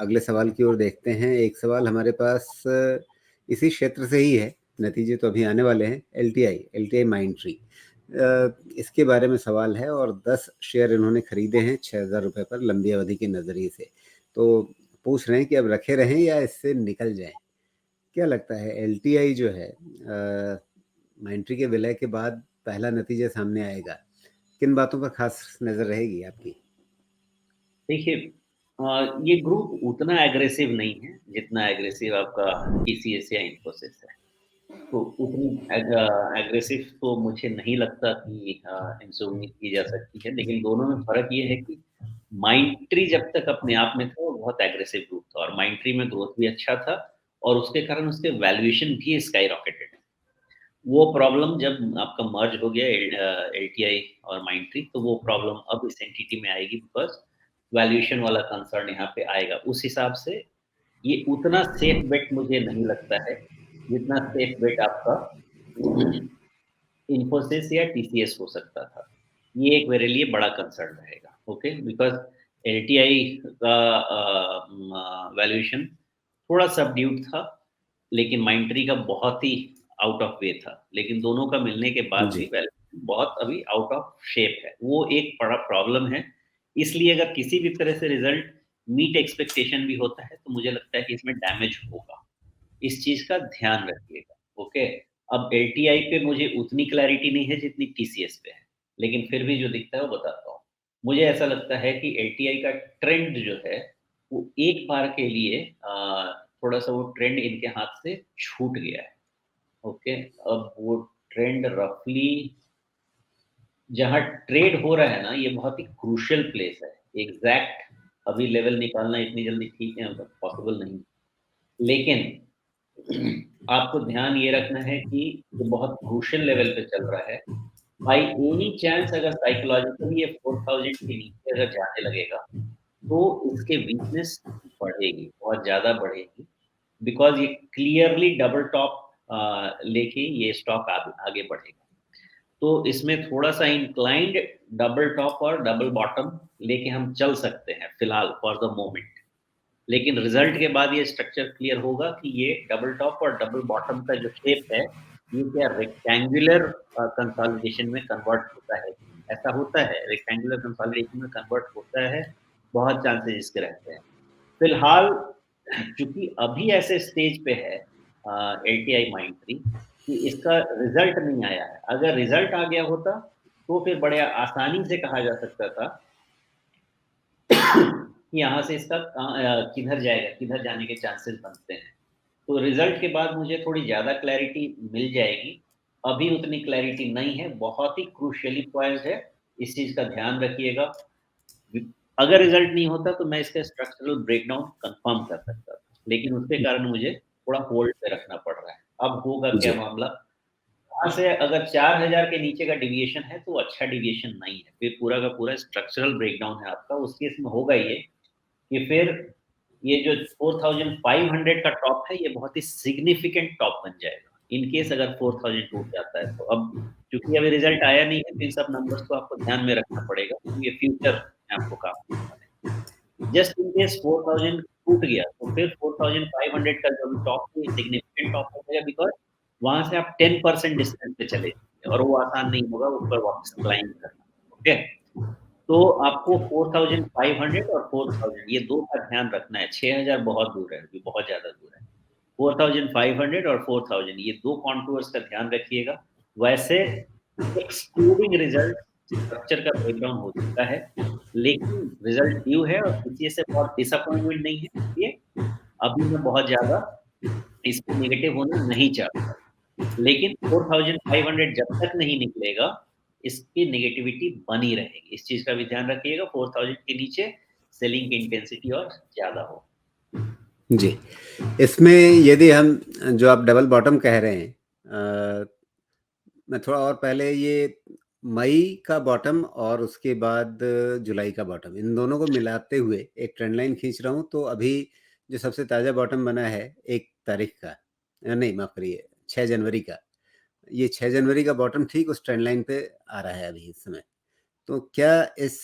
अगले सवाल की ओर देखते हैं। एक सवाल हमारे पास इसी क्षेत्र से ही है, नतीजे तो अभी आने वाले हैं। एलटीआई माइंडट्री, इसके बारे में सवाल है और 10 शेयर इन्होंने खरीदे हैं 6,000 रुपये पर लंबी अवधि के नज़रिए से। तो पूछ रहे हैं कि अब रखे रहें या इससे निकल जाएं। क्या लगता है, एलटीआई जो है माइंडट्री के विलय के बाद पहला नतीजा सामने आएगा, किन बातों पर खास नज़र रहेगी आपकी? देखिए, ये ग्रुप उतना एग्रेसिव नहीं है जितना एग्रेसिव आपका टीसीएस या इन्फोसिस है। तो उतनी एग्रेसिव तो मुझे नहीं लगता कि इनसे उम्मीद की जा सकती है, लेकिन दोनों में फ़र्क ये है कि माइंडट्री जब तक अपने आप में था वो बहुत एग्रेसिव ग्रुप था और माइंडट्री में ग्रोथ भी अच्छा था और उसके कारण उसके वैल्यूएशन भी स्काई रॉकेटेड। वो प्रॉब्लम जब आपका मर्ज हो गया एलटीआई और माइंडट्री, तो वो प्रॉब्लम अब इस एंटिटी में आएगी बिकॉज़ वैल्यूएशन वाला कंसर्न यहाँ पे आएगा। उस हिसाब से ये उतना सेफ बेट मुझे नहीं लगता है, जितना सेफ बेट आपका इन्फोसिस या टीसीएस हो सकता था। ये एक मेरे लिए बड़ा कंसर्न रहेगा, ओके? बिकॉज़ एलटीआई का वैल्यूएशन थोड़ा सबड्यूड था, लेकिन माइंडट्री का बहुत ही आउट ऑफ वे था। लेकिन दोनों का मिलने के बाद भी जी। वैल्यूएशन बहुत अभी आउट ऑफ शेप है। वो एक बड़ा प्रॉब्लम है। इसलिए अगर किसी भी तरह से रिज़ल्ट मीट एक्सपेक्टेशन भी होता है, तो मुझे लगता है कि इसमें डैमेज होगा। इस चीज़ का ध्यान रखिएगा, ओके? अब एलटीआई पे मुझे उतनी क्लैरिटी नहीं है जितनी टीसीएस पे है, लेकिन फिर भी जो दिखता है वो बताता हूँ। मुझे ऐसा लगता है कि एलटीआई का ट्रेंड जो है, वो एक बार के लिए थोड़ा-सा वो ट्रेंड इनके हाथ से छूट गया है, ओके? अब वो ट्रेंड रफ़ली जहाँ ट्रेड हो रहा है ना, ये बहुत ही क्रूशियल प्लेस है। एग्ज़ैक्ट अभी लेवल निकालना इतनी जल्दी ठीक है मतलब पॉसिबल नहीं। लेकिन आपको ध्यान ये रखना है कि ये बहुत क्रूशियल लेवल पे चल रहा है। बाय एनी चांस अगर साइकोलॉजिकली ये 4000 के नीचे अगर जाने लगेगा, तो इसके वीकनेस बढ़ेगी, बहुत ज़्यादा बढ़ेगी। बिकॉज़ ये क्लियरली डबल टॉप लेके ये स्टॉक आगे आगे बढ़ेगा। तो इसमें थोड़ा-सा इंक्लाइंड डबल टॉप और डबल बॉटम लेके हम चल सकते हैं फिलहाल फॉर द मोमेंट। लेकिन रिज़ल्ट के बाद ये स्ट्रक्चर क्लियर होगा कि ये डबल टॉप और डबल बॉटम का जो शेप है, ये क्या रेक्टेंगुलर कंसोलिडेशन में कन्वर्ट होता है? ऐसा होता है, रेक्टेंगुलर कंसोलिडेशन में कन्वर्ट होता है, बहुत चांसेस इसके रहते हैं। फिलहाल चूँकि अभी ऐसे स्टेज पे है एलटीआई माइंडट्री कि इसका रिज़ल्ट नहीं आया है। अगर रिज़ल्ट आ गया होता, तो फिर बड़े आसानी से कहा जा सकता था कि यहाँ से इसका किधर जाएगा, किधर जाने के चांसेस बनते हैं। तो रिज़ल्ट के बाद मुझे थोड़ी ज़्यादा क्लैरिटी मिल जाएगी। अभी उतनी क्लैरिटी नहीं है, बहुत ही क्रूशियली पॉइंट है, इस चीज़ का ध्यान रखिएगा। वि अगर रिज़ल्ट नहीं होता तो मैं इसका स्ट्रक्चरल ब्रेकडाउन कन्फर्म कर सकता था, लेकिन उसके कारण मुझे थोड़ा होल्ड पे रखना पड़ रहा है। अब होगा क्या जी। मामला? वहाँ से अगर 4000 के नीचे का डेविएशन है, तो अच्छा डेविएशन नहीं है, फिर पूरा का पूरा स्ट्रक्चरल ब्रेकडाउन है आपका। उस केस में होगा ये कि फिर ये जो 4500 का टॉप है, ये बहुत ही सिग्निफिकेंट टॉप बन जाएगा। इन केस अगर 4000 टूट जाता है तो। अब चूँकि अभी रिज़ल्ट आया नहीं है, तो इन सब नंबर्स को आपको ध्यान में रखना पड़ेगा, क्योंकि ये फ्यूचर में आपको काम आने वाले हैं। जस्ट इन केस 4000 टूट गया, तो फिर 4500 का जो भी टॉप है, ये सिग्निफिकेंट टॉप हो जाएगा बिकॉज़ वहाँ से आप 10% डिस्टेंस पे चले जाएँगे और वो आसान नहीं होगा ऊपर वापस क्लाइंब करना, ओके? तो आपको 4500 और 4000 ये 2 का ध्यान रखना है, 6000 बहुत दूर है, अभी बहुत ज़्यादा दूर है। 4500 और 4000 ये 2 कंटूर्स का ध्यान रखिएगा। वैसे एक्सक्लूडिंग रिज़ल्ट स्ट्रक्चर का ब्रेकडाउन हो चुका है, लेकिन रिज़ल्ट ड्यू है और किसी से बहुत डिसअपॉइंटमेंट नहीं है, इसलिए अभी मैं बहुत ज़्यादा इसमें नेगेटिव होना नहीं चाहता। लेकिन 4500 जब तक नहीं निकलेगा, इसकी नेगेटिविटी बनी रहेगी। इस चीज़ का भी ध्यान रखिएगा 4000 के नीचे सेलिंग की इंटेंसिटी और ज़्यादा हो। जी। इसमें यदि हम, जो आप डबल बॉटम कह रहे हैं, मैं थोड़ा और पहले ये मई का बॉटम और उसके बाद जुलाई का बॉटम, इन दोनों को मिलाते हुए एक ट्रेंड लाइन खींच रहा हूँ। तो अभी जो सबसे ताज़ा बॉटम बना है 1 तारीख का, नहीं माफ़ करिए, 6 जनवरी का। ये 6 जनवरी का बॉटम ठीक उस ट्रेंड लाइन पे आ रहा है अभी इस समय। तो क्या इस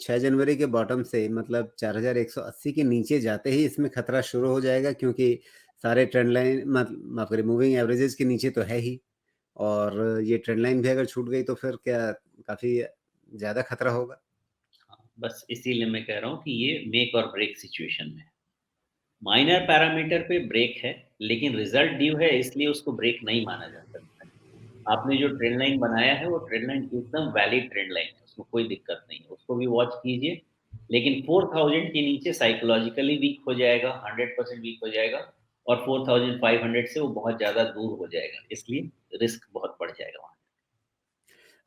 6 जनवरी के बॉटम से मतलब 4180 के नीचे जाते ही इसमें खतरा शुरू हो जाएगा, क्योंकि सारे ट्रेंड लाइन माफ करिए मूविंग एवरेजेस के नीचे तो है ही, और ये ट्रेंड लाइन भी अगर छूट गई तो फिर क्या काफ़ी ज़्यादा खतरा होगा? बस इसीलिए मैं कह रहा हूँ कि ये मेक और ब्रेक सिचुएशन में है। माइनर पैरामीटर पे ब्रेक है, लेकिन रिजल्ट ड्यू है इसलिए उसको ब्रेक नहीं माना जा सकता है। आपने जो ट्रेंड लाइन बनाया है वो ट्रेंड लाइन एकदम वैलिड ट्रेंड लाइन है, उसमें कोई दिक्कत नहीं है, उसको भी वॉच कीजिए। लेकिन 4000 के नीचे साइकोलॉजिकली वीक हो जाएगा, 100% वीक हो जाएगा, और 4500 से वो बहुत ज़्यादा दूर हो जाएगा, इसलिए रिस्क बहुत बढ़ जाएगा वहाँ।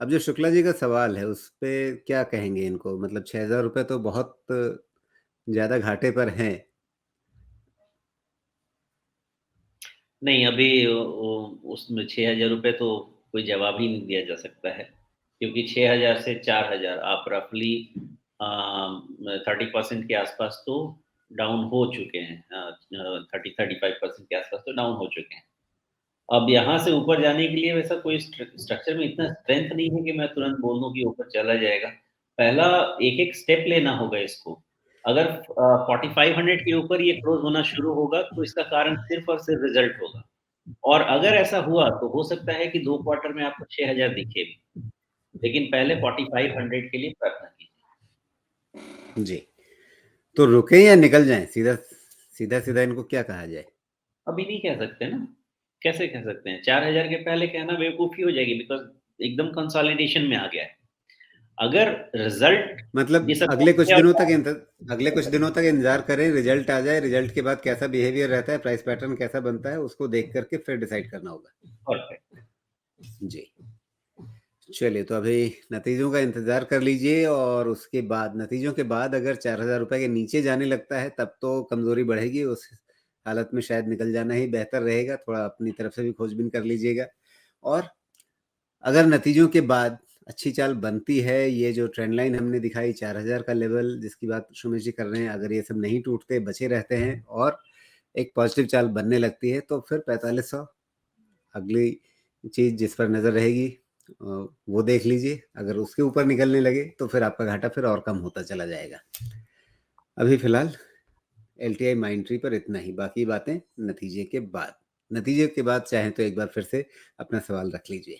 अब जो शुक्ला जी का सवाल है उस पे क्या कहेंगे इनको? मतलब 6000 रुपए तो बहुत ज़्यादा घाटे पर हैं। नहीं, अभी उसमें 6000 रुपए तो कोई जवाब ही नहीं दिया जा सकता है, क्योंकि 6000 से 4000 आप रफली 30% के आसपास तो डाउन हो चुके हैं, 30-35% के आसपास तो डाउन हो चुके हैं। अब यहाँ से ऊपर जाने के लिए वैसा कोई स्ट्रक्चर में इतना स्ट्रेंथ नहीं है कि मैं तुरंत बोल दूँ कि ऊपर चला जाएगा। पहला एक-एक स्टेप लेना होगा इसको। अगर 4500 के ऊपर ये क्लोज़ होना शुरू होगा, तो इसका कारण सिर्फ़ और सिर्फ़ रिज़ल्ट होगा। और अगर ऐसा हुआ, तो हो सकता है कि 2 क्वार्टर में आपको 6000 दिखे भी। लेकिन पहले 4500 के लिए प्रार्थना कीजिए। जी। तो रुकें या निकल जाएँ? सीधा-सीधा इनको क्या कहा जाए? अभी नहीं कह सकते ना, कैसे कह सकते हैं? 4000 के पहले कहना बेवकूफ़ी हो जाएगी, बिकॉज़ एकदम कंसोलिडेशन में आ गया है। अगर रिज़ल्ट मतलब डिसअपॉइंट किया अगले कुछ दिनों तक इंतज़ार करें, रिज़ल्ट आ जाए, रिज़ल्ट के बाद कैसा बिहेवियर रहता है, प्राइस पैटर्न कैसा बनता है, उसको देख कर के फिर डिसाइड करना होगा। परफेक्ट। जी। चलिए, तो अभी नतीजों का इंतज़ार कर लीजिए, और उसके बाद नतीजों के बाद अगर 4000 रुपए के नीचे जाने लगता है तब तो कमज़ोरी बढ़ेगी, उस हालत में शायद निकल जाना ही बेहतर रहेगा। थोड़ा अपनी तरफ से भी खोजबीन कर लीजिएगा, और अगर नतीजों के बाद अच्छी चाल बनती है, ये जो ट्रेंड लाइन हमने दिखाई 4000 का लेवल जिसकी बात सुमेश जी कर रहे हैं, अगर ये सब नहीं टूटते, बचे रहते हैं और एक पॉजिटिव चाल बनने लगती है, तो फिर 4500 अगली चीज़ जिस पर नज़र रहेगी, वो देख लीजिए। अगर उसके ऊपर निकलने लगे तो फिर आपका घाटा फिर और कम होता चला जाएगा। अभी फ़िलहाल एलटीआई माइंड ट्री पर इतना ही, बाकी बातें नतीजे के बाद। नतीजे के बाद चाहें तो एक बार फिर से अपना सवाल रख लीजिए।